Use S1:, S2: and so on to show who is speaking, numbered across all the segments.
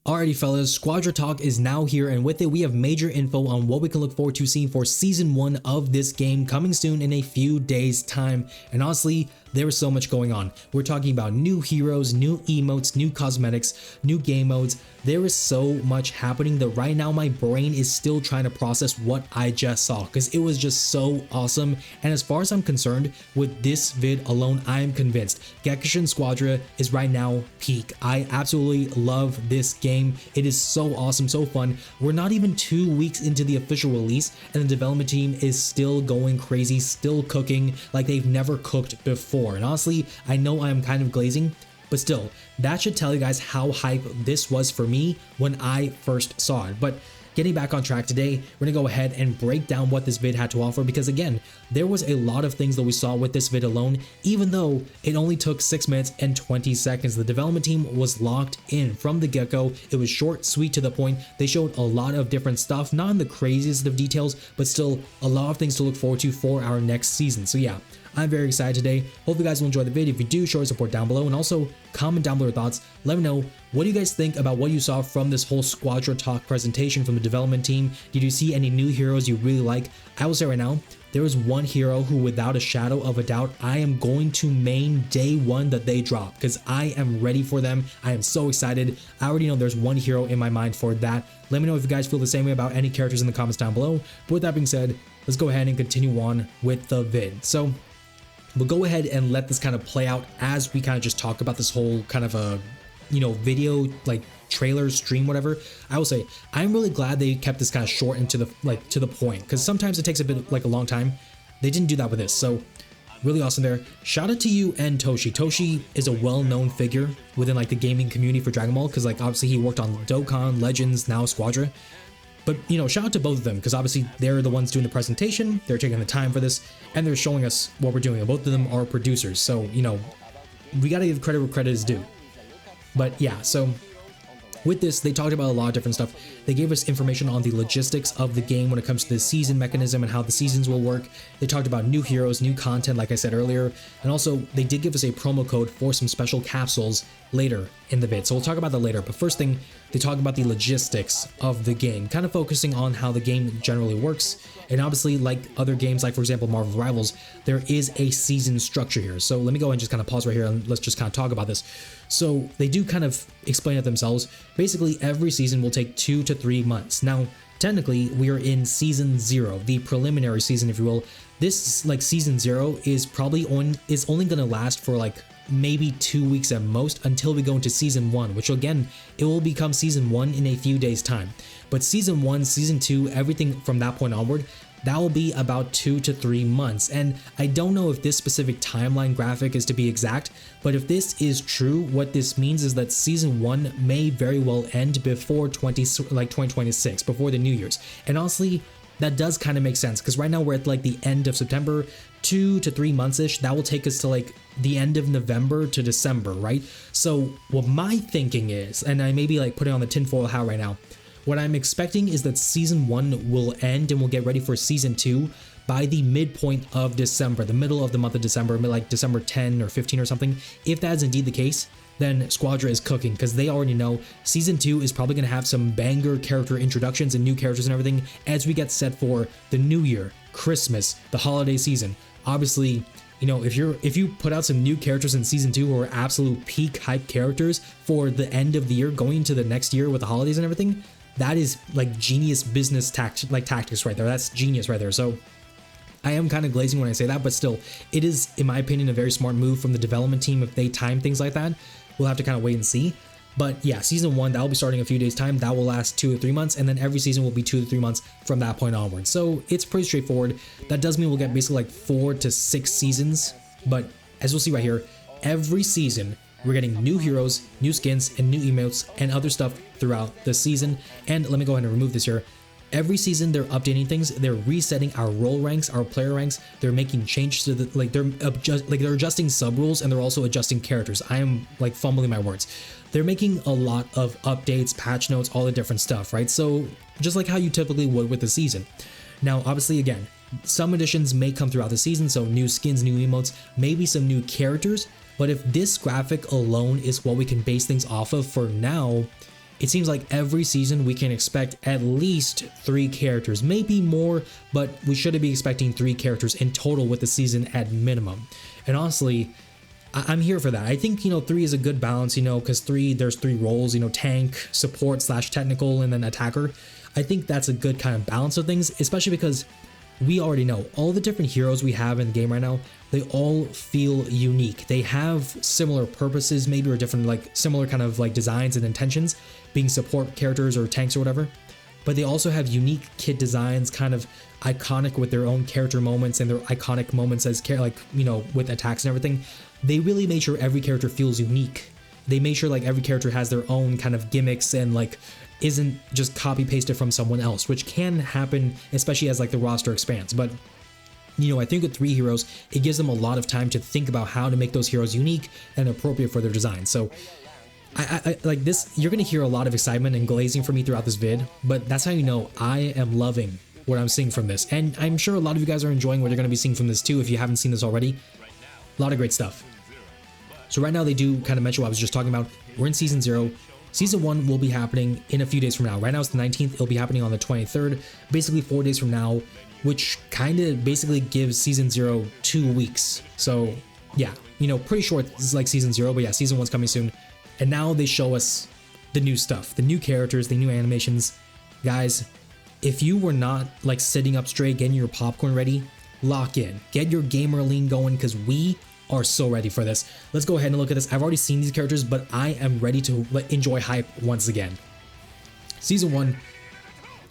S1: Alrighty fellas, Squadra Talk is now here, and with it we have major info on what we can look forward to seeing for Season 1 of this game coming soon in a few days time. And honestly, there is so much going on. We're talking about new heroes, new emotes, new cosmetics, new game modes. There is so much happening that right now my brain is still trying to process what I just saw because it was just so awesome. And as far as I'm concerned, with this vid alone, I am convinced Gekishin Squadra is right now peak. I absolutely love this game. It is so awesome, so fun. We're not even 2 weeks into the official release and the development team is still going crazy, still cooking like they've never cooked before. And honestly, I know I'm kind of glazing, but still, that should tell you guys how hype this was for me when I first saw it. But getting back on track today, we're gonna go ahead and break down what this vid had to offer because again, there was a lot of things that we saw with this vid alone, even though it only took 6 minutes and 20 seconds. The development team was locked in from the get-go. It was short, sweet, to the point. They showed a lot of different stuff, not in the craziest of details, but still a lot of things to look forward to for our next season. So yeah, I'm very excited today. Hope you guys will enjoy the video. If you do, show your support down below and also comment down below your thoughts. Let me know, what do you guys think about what you saw from this whole Squadra Talk presentation from the development team? Did you see any new heroes you really like? I will say right now, there is one hero who without a shadow of a doubt, I am going to main day one that they drop because I am ready for them. I am so excited. I already know there's one hero in my mind for that. Let me know if you guys feel the same way about any characters in the comments down below. But with that being said, let's go ahead and continue on with the vid. So we'll go ahead and let this kind of play out as we kind of just talk about this whole kind of a, video, like trailer, stream, whatever. I will say, I'm really glad they kept this kind of short and to the point, because sometimes it takes a bit like a long time. They didn't do that with this, so really awesome there. Shout out to you and Toshi. Toshi is a well-known figure within like the gaming community for Dragon Ball, because like obviously he worked on Dokkan, Legends, now Squadra. But, shout out to both of them because obviously they're the ones doing the presentation, they're taking the time for this, and they're showing us what we're doing. And both of them are producers, so, we gotta give credit where credit is due. But yeah, so with this, they talked about a lot of different stuff. They gave us information on the logistics of the game when it comes to the season mechanism and how the seasons will work. They talked about new heroes, new content, like I said earlier, and also they did give us a promo code for some special capsules later in the vid. So we'll talk about that later. But first thing, they talk about the logistics of the game, kind of focusing on how the game generally works. And obviously, like other games, like for example, Marvel Rivals, there is a season structure here. So let me go ahead and just kind of pause right here and let's just kind of talk about this. So they do kind of explain it themselves. Basically, every season will take 2 to 3 months. Now, technically, we are in season 0, the preliminary season, if you will. This like season 0 is probably only going to last for like maybe 2 weeks at most until we go into season 1, which again, it will become season 1 in a few days time. But season 1, season 2, everything from that point onward, that will be about 2 to 3 months. And I don't know if this specific timeline graphic is to be exact, but if this is true, what this means is that season 1 may very well end before 2026, before the New Year's. And honestly, that does kind of make sense because right now we're at like the end of September, 2 to 3 months-ish. That will take us to like the end of November to December, right? So what my thinking is, and I may be like putting on the tinfoil hat right now, what I'm expecting is that season 1 will end and we'll get ready for season 2 by the midpoint of December, the middle of the month of December, like December 10 or 15 or something. If that is indeed the case, then Squadra is cooking because they already know season 2 is probably going to have some banger character introductions and new characters and everything as we get set for the New Year, Christmas, the holiday season. Obviously, if you put out some new characters in season 2 who are absolute peak hype characters for the end of the year going into the next year with the holidays and everything, that is like genius business tactics right there. That's genius right there. So I am kind of glazing when I say that, but still, it is, in my opinion, a very smart move from the development team if they time things like that. We'll have to kind of wait and see. But yeah, season 1, that will be starting in a few days time. That will last 2 to 3 months, and then every season will be 2 to 3 months from that point onward. So it's pretty straightforward. That does mean we'll get basically like 4 to 6 seasons. But as we'll see right here, every season we're getting new heroes, new skins, and new emotes and other stuff throughout the season. And let me go ahead and remove this here. Every season they're updating things, they're resetting our role ranks, our player ranks, they're making changes to the they're adjusting sub rules, and they're also adjusting characters. I am like fumbling my words. They're making a lot of updates, patch notes, all the different stuff, right? So just like how you typically would with the season. Now obviously again, some additions may come throughout the season, so new skins, new emotes, maybe some new characters, but if this graphic alone is what we can base things off of for now, it seems like every season we can expect at least 3 characters, maybe more, but we should be expecting 3 characters in total with the season at minimum. And honestly, I'm here for that. I think, 3 is a good balance, because there's 3 roles, tank, support / technical, and then attacker. I think that's a good kind of balance of things, especially because we already know all the different heroes we have in the game right now, they all feel unique. They have similar purposes, maybe, or different, similar kind of designs and intentions, being support characters or tanks or whatever. But they also have unique kit designs, kind of iconic with their own character moments and their iconic moments as with attacks and everything. They really made sure every character feels unique. They made sure every character has their own kind of gimmicks and isn't just copy pasted from someone else, which can happen, especially as the roster expands. But I think with 3 heroes, it gives them a lot of time to think about how to make those heroes unique and appropriate for their design. So I like this. You're gonna hear a lot of excitement and glazing from me throughout this vid, but that's how you know I am loving what I'm seeing from this. And I'm sure a lot of you guys are enjoying what you're gonna be seeing from this too if you haven't seen this already. A lot of great stuff. So right now they do kind of mention what I was just talking about. We're in Season 0. Season 1 will be happening in a few days from now. Right now it's the 19th. It'll be happening on the 23rd, basically 4 days from now, which kind of basically gives Season 0 2 weeks. So yeah, pretty short. This is like Season 0, but yeah, Season 1's coming soon. And now they show us the new stuff, the new characters, the new animations. Guys, if you were not sitting up straight, getting your popcorn ready, lock in. Get your gamer lean going, because we are so ready for this. Let's go ahead and look at this. I've already seen these characters, but I am ready to enjoy hype once again. Season 1,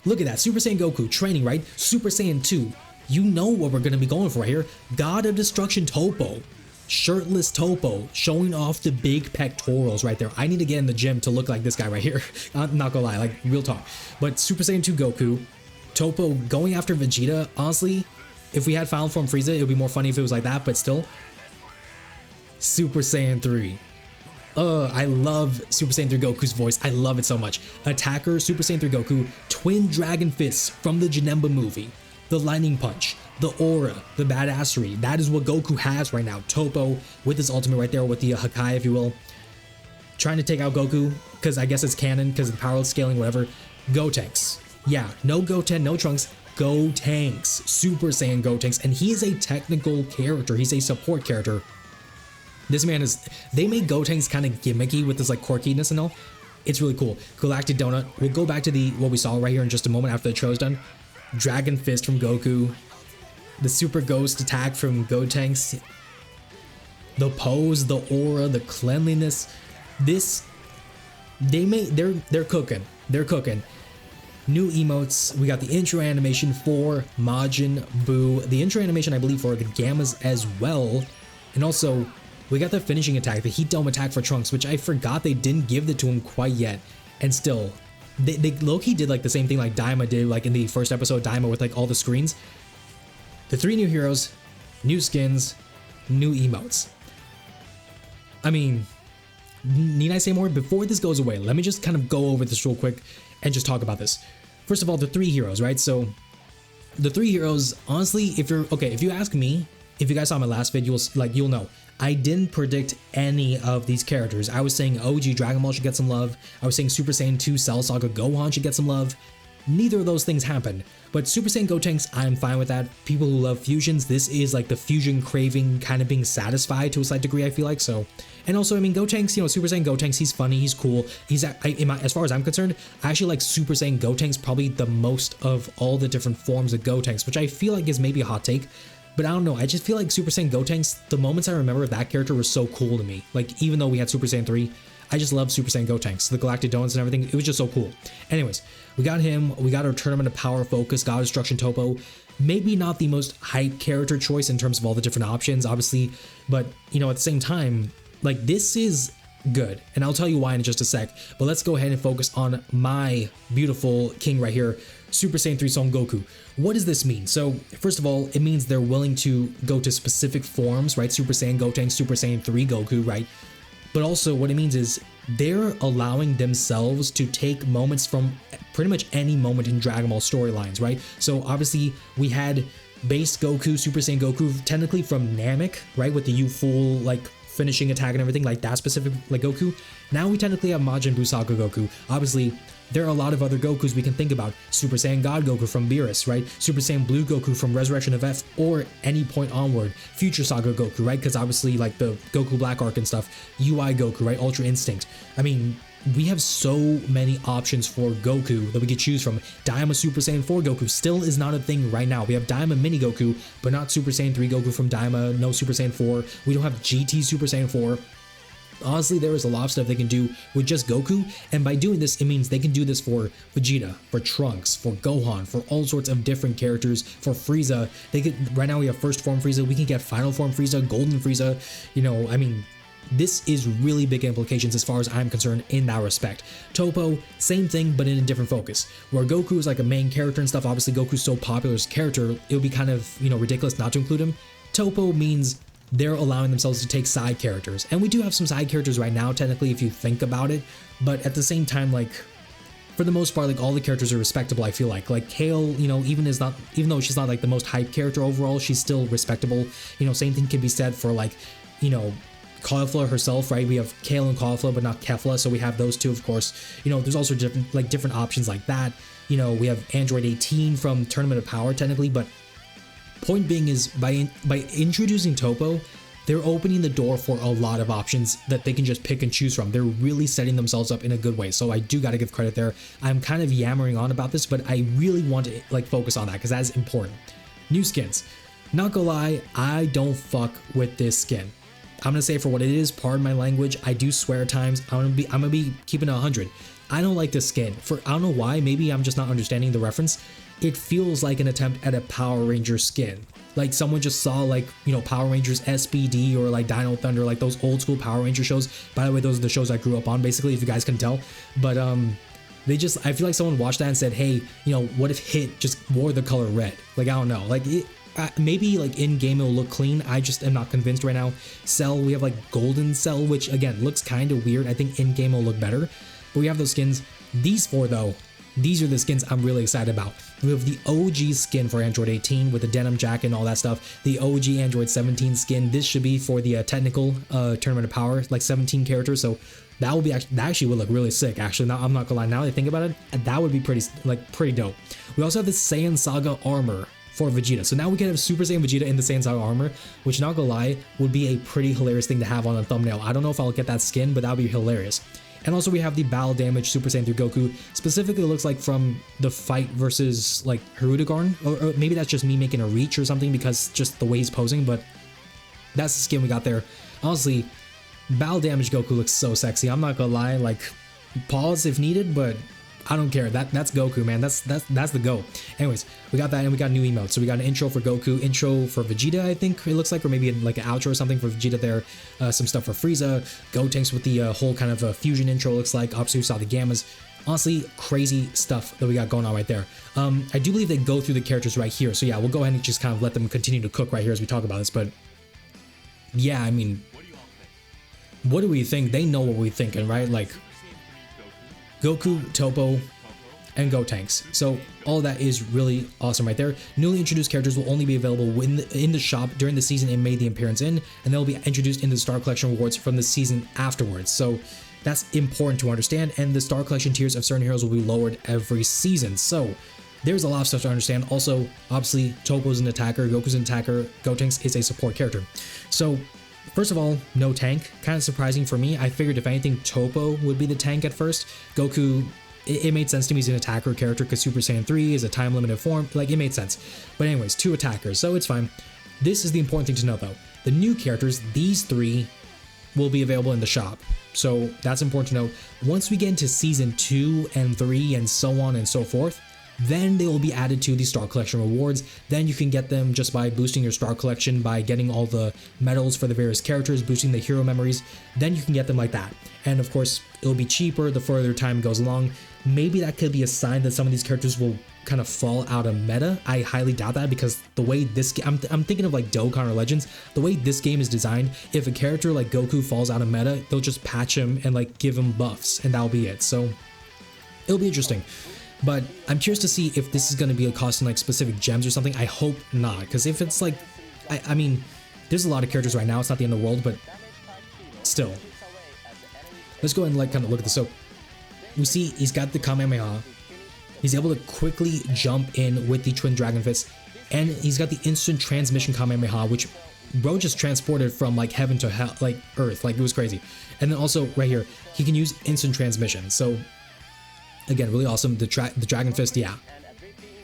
S1: look at that. Super Saiyan Goku training, right? Super Saiyan 2. You know what we're going to be going for here. God of Destruction Topo. Shirtless Topo, showing off the big pectorals right there. I need to get in the gym to look like this guy right here. I'm not gonna lie, real talk. But Super Saiyan 2 Goku, Topo going after Vegeta. Honestly, if we had Final Form Frieza, it would be more funny if it was like that, but still. Super Saiyan 3. I love Super Saiyan 3 Goku's voice. I love it so much. Attacker, Super Saiyan 3 Goku, Twin Dragon Fists from the Janemba movie. The Lightning Punch, the aura, the badassery. That is what Goku has right now. Topo with his ultimate right there with the Hakai, if you will. Trying to take out Goku, because I guess it's canon, because of the power scaling, whatever. Gotenks. Yeah, no Goten, no Trunks. Gotenks. Super Saiyan Gotenks. And he is a technical character. He's a support character. This man is... They made Gotenks kind of gimmicky with this quirkiness and all. It's really cool. Galactic Donut. We'll go back to what we saw right here in just a moment after the show's done. Dragon Fist from Goku, the Super Ghost attack from Gotenks, the pose, the aura, the cleanliness. They're cooking. They're cooking. New emotes. We got the intro animation for Majin Buu, the intro animation I believe for the Gammas as well, and also we got the finishing attack, the Heat Dome attack for Trunks, which I forgot they didn't give it to him quite yet, and still. They low-key did the same thing Daima did in the first episode, Daima with all the screens. The 3 new heroes, new skins, new emotes. I mean, need I say more? Before this goes away, let me just kind of go over this real quick and just talk about this. First of all, the 3 heroes, right? So the 3 heroes, honestly, if you ask me, if you guys saw my last video, you'll know. I didn't predict any of these characters. I was saying OG Dragon Ball should get some love. I was saying Super Saiyan 2 Cell Saga Gohan should get some love. Neither of those things happened. But Super Saiyan Gotenks, I'm fine with that. People who love fusions, this is the fusion craving kind of being satisfied to a slight degree, I feel like. So, and also, I mean, Gotenks, Super Saiyan Gotenks, he's funny, he's cool. As far as I'm concerned, I actually like Super Saiyan Gotenks probably the most of all the different forms of Gotenks, which I feel like is maybe a hot take. But I don't know, I just feel like Super Saiyan Gotenks, the moments I remember of that character were so cool to me. Even though we had Super Saiyan 3, I just love Super Saiyan Gotenks, the Galactic Donuts and everything. It was just so cool. Anyways, we got him. We got our Tournament of Power focus, God of Destruction Topo. Maybe not the most hype character choice in terms of all the different options, obviously. But, at the same time, this is good. And I'll tell you why in just a sec. But let's go ahead and focus on my beautiful king right here, Super Saiyan 3 Son Goku. What does this mean? So, first of all, it means they're willing to go to specific forms, right? Super Saiyan Gotenks, Super Saiyan 3 Goku, right? But also what it means is they're allowing themselves to take moments from pretty much any moment in Dragon Ball storylines, right? So obviously we had base Goku, Super Saiyan Goku, technically from Namek, right? With the U-Full finishing attack and everything, like that specific like Goku. Now we technically have Majin Buu Saga Goku. Obviously, there are a lot of other Gokus we can think about. Super Saiyan God Goku from Beerus, right? Super Saiyan Blue Goku from Resurrection of F, or any point onward. Future Saga Goku, right? Because obviously, like the Goku Black Arc and stuff. UI Goku, right? Ultra Instinct. I mean, we have so many options for Goku that we could choose from. Daima Super Saiyan 4 Goku still is not a thing right now. We have Daima Mini Goku, but not Super Saiyan 3 Goku from Daima, no Super Saiyan 4. We don't have GT Super Saiyan 4. Honestly, there is a lot of stuff they can do with just Goku, and by doing this, it means they can do this for Vegeta, for Trunks, for Gohan, for all sorts of different characters, for Frieza. They could, right now we have First Form Frieza, we can get Final Form Frieza, Golden Frieza, you know, I mean, this is really big implications as far as I'm concerned in that respect. Toppo, same thing, but in a different focus. Where Goku is like a main character and stuff, obviously Goku's so popular as a character, it would be kind of, you know, ridiculous not to include him. Toppo means they're allowing themselves to take side characters. And we do have some side characters right now, technically, if you think about it. But at the same time, like, for the most part, like, all the characters are respectable, I feel like. Like, Kale, you know, even though she's not, like, the most hype character overall, she's still respectable. You know, same thing can be said for, like, you know, Caulifla herself, right? We have Kale and Caulifla, but not Kefla, so we have those two, of course. You know, there's also different options like that. You know, we have Android 18 from Tournament of Power, technically, but point being is by introducing Toppo, they're opening the door for a lot of options that they can just pick and choose from. They're really setting themselves up in a good way, so I do gotta give credit there. I'm kind of yammering on about this, but I really want to like focus on that because that's important. New skins. Not gonna lie, I don't fuck with this skin. I'm gonna say it for what it is, pardon my language, I do swear at times, I'm gonna be keeping it 100. I don't like this skin. I don't know why, maybe I'm just not understanding the reference. It feels like an attempt at a Power Ranger skin. Like someone just saw like, you know, Power Rangers SBD or like Dino Thunder, like those old school Power Ranger shows. By the way, those are the shows I grew up on, basically, if you guys can tell. But I feel like someone watched that and said, hey, you know, what if Hit just wore the color red? Like, I don't know, like maybe like in game it will look clean. I just am not convinced right now. Cell, we have like Golden Cell, which again looks kind of weird. I think in game will look better, but we have those skins. These four though, these are the skins I'm really excited about. We have the OG skin for Android 18 with the denim jacket and all that stuff. The OG Android 17 skin. This should be for the technical Tournament of Power, like 17 characters. So that will be that actually would look really sick. Actually, now I'm not gonna lie. Now that I think about it, that would be pretty dope. We also have the Saiyan Saga armor for Vegeta. So now we can have Super Saiyan Vegeta in the Saiyan Saga armor, which, not gonna lie, would be a pretty hilarious thing to have on a thumbnail. I don't know if I'll get that skin, but that would be hilarious. And also we have the Battle Damage Super Saiyan 3 Goku. Specifically, it looks like from the fight versus like Hirudegarn, or maybe that's just me making a reach or something because just the way he's posing, but that's the skin we got there. Honestly, Battle Damage Goku looks so sexy. I'm not gonna lie, like, pause if needed, but I don't care. That's Goku, man. That's the go. Anyways, we got that, and we got new emotes. So we got an intro for Goku, intro for Vegeta, I think it looks like, or maybe like an outro or something for Vegeta there. Some stuff for Frieza, Gotenks with the whole kind of fusion intro looks like. Obviously, we saw the Gammas. Honestly, crazy stuff that we got going on right there. I do believe they go through the characters right here. So yeah, we'll go ahead and just kind of let them continue to cook right here as we talk about this. But yeah, I mean, what do we think? They know what we're thinking, right? Like, Goku, Toppo, and Gotenks. So all that is really awesome right there. Newly introduced characters will only be available in the shop during the season it made the appearance in, and they'll be introduced in the Star Collection rewards from the season afterwards. So that's important to understand, and the Star Collection tiers of certain heroes will be lowered every season. So there's a lot of stuff to understand. Also, obviously, Toppo's an attacker, Goku's an attacker, Gotenks is a support character. So first of all, no tank. Kind of surprising for me. I figured if anything, Toppo would be the tank at first. Goku, it made sense to me. He's an attacker character because Super Saiyan 3 is a time-limited form. Like, it made sense. But anyways, 2 attackers, so it's fine. This is the important thing to know, though. The new characters, these 3, will be available in the shop. So that's important to note. Once we get into Season 2 and 3 and so on and so forth, then they will be added to the Star Collection rewards. Then you can get them just by boosting your Star Collection, by getting all the medals for the various characters, boosting the hero memories. Then you can get them like that. And of course, it'll be cheaper the further time goes along. Maybe that could be a sign that some of these characters will kind of fall out of meta. I highly doubt that, because the way this I'm thinking of like Dokkan or Legends, the way this game is designed, if a character like Goku falls out of meta, they'll just patch him and like give him buffs, and that'll be it. So it'll be interesting. But I'm curious to see if this is going to be a cost in like specific gems or something. I hope not, because if it's like, I mean, there's a lot of characters right now. It's not the end of the world, but still. Let's go ahead and like kind of look at this. So we see he's got the Kamehameha. He's able to quickly jump in with the Twin Dragon Fist, and he's got the instant transmission Kamehameha, which bro just transported from like heaven to hell, like earth, like it was crazy. And then also right here, he can use instant transmission. So again, really awesome. The Dragon Fist, yeah.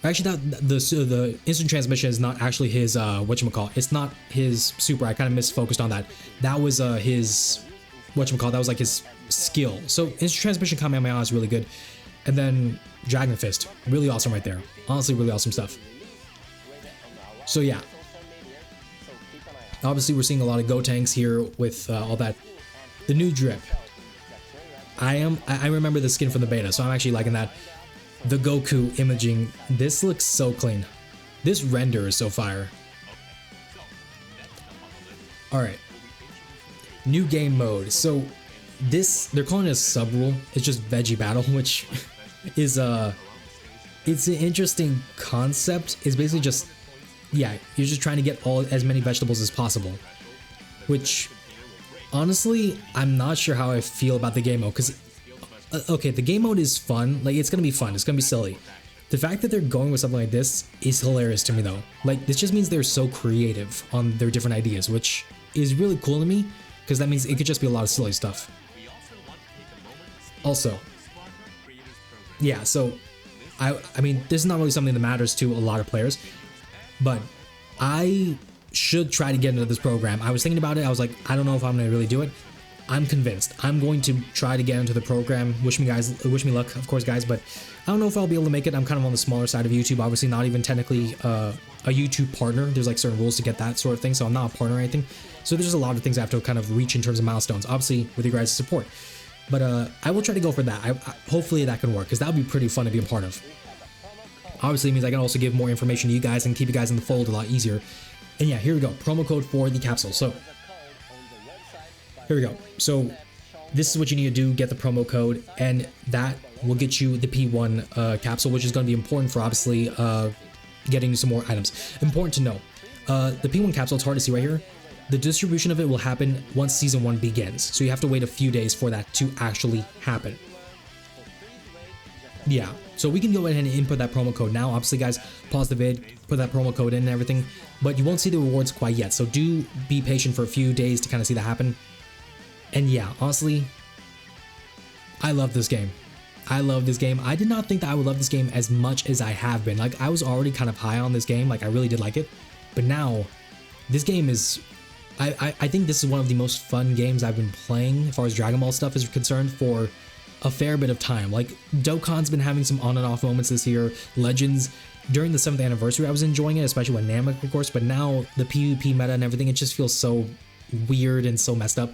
S1: Actually, the instant transmission is not actually his whatchamacallit. It's not his super. I kind of misfocused on that. That was his whatchamacallit. That was like his skill. So instant transmission Kamehameha is really good. And then Dragon Fist, really awesome right there. Honestly, really awesome stuff. So yeah. Obviously, we're seeing a lot of Gotenks here with all that. The new drip. I remember the skin from the beta, so I'm actually liking that. The Goku imaging. This looks so clean. This render is so fire. Alright. New game mode. So this, they're calling it a sub rule. It's just veggie battle, which is it's an interesting concept. It's basically just, yeah, you're just trying to get as many vegetables as possible. Which, honestly, I'm not sure how I feel about the game mode, because okay, the game mode is fun. Like, it's gonna be fun. It's gonna be silly. The fact that they're going with something like this is hilarious to me, though. Like, this just means they're so creative on their different ideas, which is really cool to me, because that means it could just be a lot of silly stuff. Also, yeah, so I mean, this is not really something that matters to a lot of players, but I should try to get into this program. I was thinking about it. I was like, I don't know if I'm gonna really do it. I'm convinced. I'm going to try to get into the program. Wish me luck, of course, guys, but I don't know if I'll be able to make it. I'm kind of on the smaller side of YouTube, obviously not even technically a YouTube partner. There's like certain rules to get that sort of thing, so I'm not a partner or anything. So there's a lot of things I have to kind of reach in terms of milestones, obviously with your guys' support. But I will try to go for that. Hopefully that can work, because that would be pretty fun to be a part of. Obviously it means I can also give more information to you guys and keep you guys in the fold a lot easier. And yeah, here we go. Promo code for the capsule. So here we go. So this is what you need to do, get the promo code, and that will get you the P1 capsule, which is going to be important for obviously getting some more items. Important to know, the P1 capsule, it's hard to see right here. The distribution of it will happen once Season 1 begins, so you have to wait a few days for that to actually happen. Yeah, so we can go ahead and input that promo code now. Obviously, guys, pause the vid, put that promo code in and everything, but you won't see the rewards quite yet, so do be patient for a few days to kind of see that happen. And yeah, honestly, I love this game. I love this game. I did not think that I would love this game as much as I have been. Like, I was already kind of high on this game. Like, I really did like it. But now, this game is... I think this is one of the most fun games I've been playing as far as Dragon Ball stuff is concerned for a fair bit of time. Like, Dokkan's been having some on and off moments this year. Legends, during the 7th anniversary, I was enjoying it, especially with Namek, of course. But now, the PvP meta and everything, it just feels so weird and so messed up.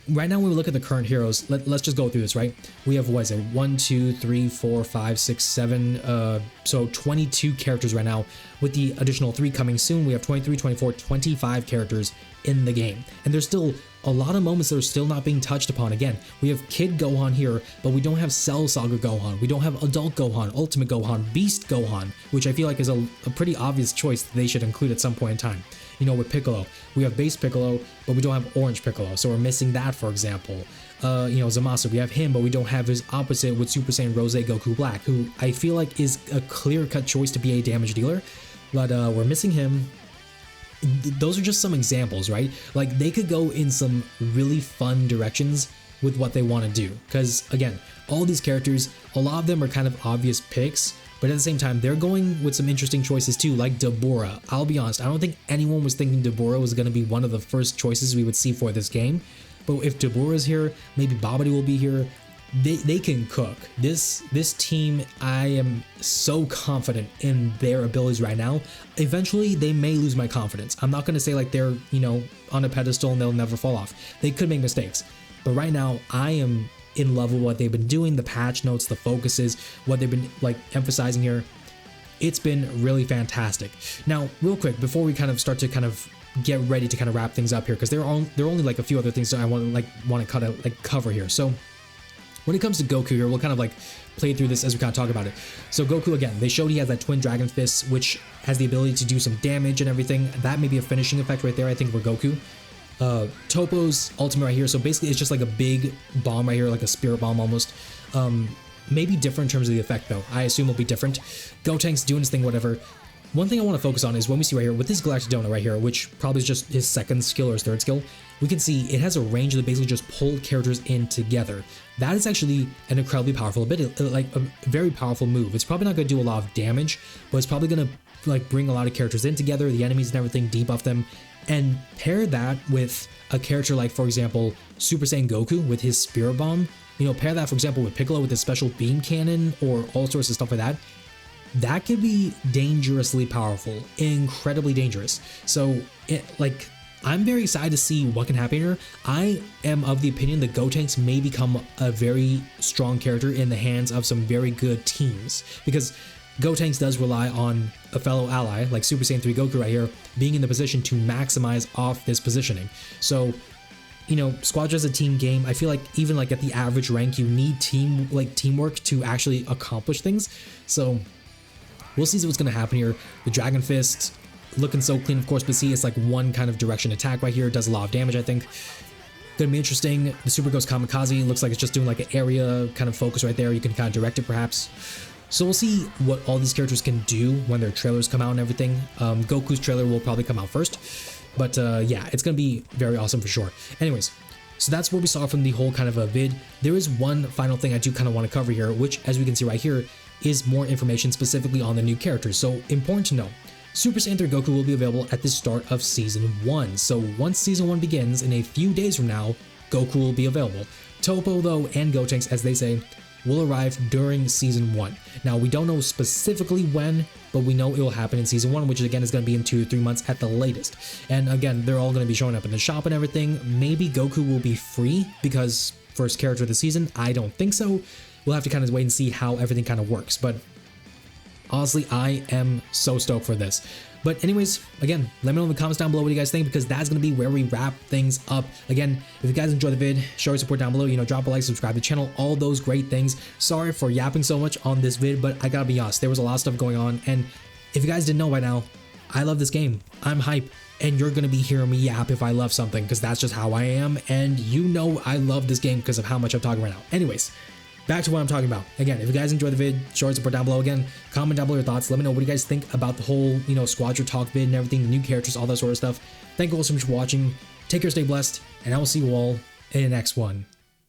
S1: Right now, when we look at the current heroes, let's just go through this, right? We have, what is it, 1, 2, 3, 4, 5, 6, 7, so 22 characters right now. With the additional 3 coming soon, we have 23, 24, 25 characters in the game. And there's still a lot of moments that are still not being touched upon. Again, we have Kid Gohan here, but we don't have Cell Saga Gohan. We don't have Adult Gohan, Ultimate Gohan, Beast Gohan, which I feel like is a pretty obvious choice that they should include at some point in time. You know, with Piccolo, we have Base Piccolo, but we don't have Orange Piccolo, so we're missing that, for example. You know, Zamasu, we have him, but we don't have his opposite with Super Saiyan Rose Goku Black, who I feel like is a clear-cut choice to be a damage dealer, but we're missing him. Those are just some examples, right? Like, they could go in some really fun directions with what they want to do, because again, all these characters, a lot of them are kind of obvious picks, but at the same time, they're going with some interesting choices too, like Deborah. I'll be honest, I don't think anyone was thinking Deborah was going to be one of the first choices we would see for this game. But if Deborah's here, maybe Babidi will be here. They can cook. This team, I am so confident in their abilities right now. Eventually, they may lose my confidence. I'm not going to say like they're, you know, on a pedestal and they'll never fall off. They could make mistakes. But right now, I am in love with what they've been doing, the patch notes, the focuses, what they've been like emphasizing here. It's been really fantastic. Now, real quick, before we kind of start to kind of get ready to kind of wrap things up here, because there are only like a few other things that I want to kind of like cover here. So when it comes to Goku here, we'll kind of like play through this as we kind of talk about it. So Goku, again, they showed he has that Twin Dragon Fist, which has the ability to do some damage and everything. That may be a finishing effect right there, I think, for Goku. Topo's ultimate right here. So basically it's just like a big bomb right here, like a spirit bomb almost. Maybe different in terms of the effect though. I assume it'll be different. Gotank's doing his thing, whatever. One thing I want to focus on is when we see right here with this Galactic Donut right here, which probably is just his second skill or his third skill, we can see it has a range that basically just pull characters in together. That is actually an incredibly powerful ability, like a very powerful move. It's probably not going to do a lot of damage, but it's probably going to like bring a lot of characters in together, the enemies and everything, debuff them, and pair that with a character like, for example, Super Saiyan Goku with his Spirit Bomb. You know, pair that, for example, with Piccolo with his special beam cannon or all sorts of stuff like that. That could be dangerously powerful, incredibly dangerous. So, I'm very excited to see what can happen here. I am of the opinion that Gotenks may become a very strong character in the hands of some very good teams, because Gotenks does rely on a fellow ally like Super Saiyan 3 Goku right here being in the position to maximize off this positioning. So, you know, Squadra is a team game. I feel like even like at the average rank, you need teamwork to actually accomplish things. So we'll see what's going to happen here. The Dragon Fist looking so clean, of course, but see, it's like one kind of direction attack right here. It does a lot of damage, I think. Gonna be interesting. The Super Ghost Kamikaze looks like it's just doing like an area kind of focus right there. You can kind of direct it perhaps. So we'll see what all these characters can do when their trailers come out and everything. Goku's trailer will probably come out first. But yeah, it's gonna be very awesome for sure. Anyways, so that's what we saw from the whole kind of a vid. There is one final thing I do kind of want to cover here, which, as we can see right here, is more information specifically on the new characters. So important to know, Super Saiyan 3 Goku will be available at the start of Season 1. So once Season 1 begins, in a few days from now, Goku will be available. Topo, though, and Gotenks, as they say, will arrive during Season 1. Now, we don't know specifically when, but we know it will happen in Season 1, which again is going to be in 2 to 3 months at the latest. And again, they're all going to be showing up in the shop and everything. Maybe Goku will be free because first character of the season. I don't think so. We'll have to kind of wait and see how everything kind of works. But honestly, I am so stoked for this. But anyways, again, let me know in the comments down below what you guys think, because that's going to be where we wrap things up. Again, if you guys enjoyed the vid, show your support down below, you know, drop a like, subscribe to the channel, all those great things. Sorry for yapping so much on this vid, but I gotta be honest, there was a lot of stuff going on, and if you guys didn't know by now, I love this game. I'm hype, and you're gonna be hearing me yap if I love something, because that's just how I am, and you know I love this game because of how much I'm talking right now. Anyways, back to what I'm talking about. Again, if you guys enjoyed the vid, show your support down below. Again, comment down below your thoughts. Let me know what you guys think about the whole, you know, Squadra talk vid and everything, the new characters, all that sort of stuff. Thank you all so much for watching. Take care, stay blessed, and I will see you all in the next one.